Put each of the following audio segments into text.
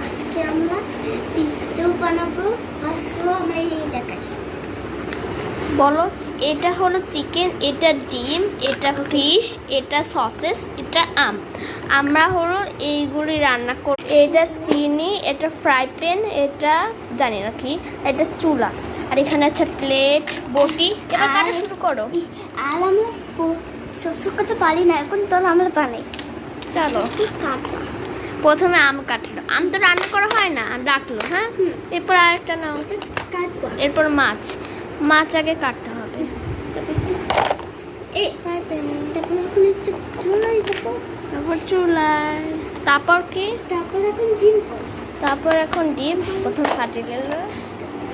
আজকে আমরা পিৎজা বানাবো। আসো আমরা এইটা খাই। বলো, এটা হলো চিকেন, এটা ডিম, এটা ফিশ, এটা সসেস, এটা আম। আমরা হলো এইগুলি রান্না করি। এটা চিনি, এটা ফ্রাই প্যান, এটা জানি না কি, এটা চুলা, আর এখানে আছে প্লেট, বটি। এবার কাটা শুরু করো। আর আমরা শস্য করতে পারি না এখন, তো আমরা বানাই। চলো, কাটবা প্রথমে আম কাটলো। আম তো রান্না করা হয় না, রাখলো। হ্যাঁ, এরপর আরেকটা নাও। কাটবা। এরপর মাছ। মাছ আগে কাটতে হবে। তারপর এই ফ্রাই প্যানে, তারপর এখন একটু চুলাই দেবো, তারপর চুলায়, তারপর কি, তারপর এখন ডিম পোস। তারপর এখন ডিম প্রথম ফাটে গেল।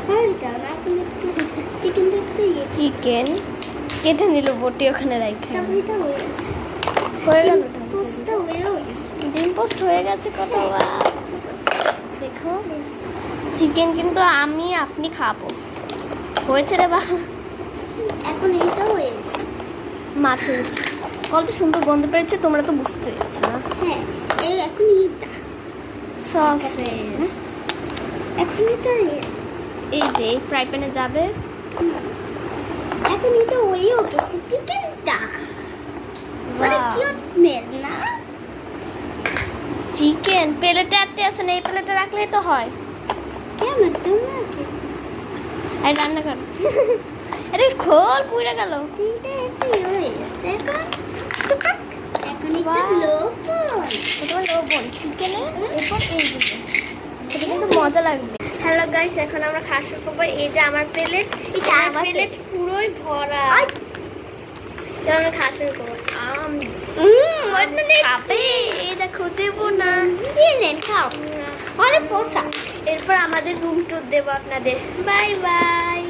হয়টা না, এখন একটু চিকেন একটু চিকেন কেটে নিল, বটি ওখানে রাখা। তারপর এটা হয়ে গেছে। হয়ে গেল, পোস্টটা হয়েও গেছে। ডিম পোস্ট হয়ে গেছে। কত দেখো, চিকেন কিন্তু আমি আপনি খাবো। হয়েছে রে বা। এখন এইটা হয়ে গেছে। মাছ কত সুন্দর গন্ধ পেয়েছে, তোমরা তো বুঝতে পারছো না। হ্যাঁ, এই এখন এইটা সসেস এখন এটা এই যে ফ্রাই প্যানে যাবে। এখন এটা হয়েও গেছে চিকেনটা। মানে কি ওর মেল না, চিকেন প্লেটে আটতে আছে না, এই প্লেটে রাখলেই তো হয়। কেন তোমাকে আর রান্না কর। আরে খোল পুড়ে গেল। তিনটে একটু হয়ে গেছে। এখন এটা বাহ। লবণ। তোমার লবণ চিকেনে, এরপর এই দিকে। এটা কিন্তু মজা লাগবে। হ্যালো গাইস, এখন আমরা খাওয়া শুরু করবো। এই যে আমার প্লেট, এটা আমার আমার প্লেট পুরোই ভরা। এবার আমরা খাওয়া শুরু করবো। খাবে, এই দেখো দেবো না। নেন খাও। অনেক পোষা। এরপর আমাদের রুম ট্যুর দেবো আপনাদের। Bye bye.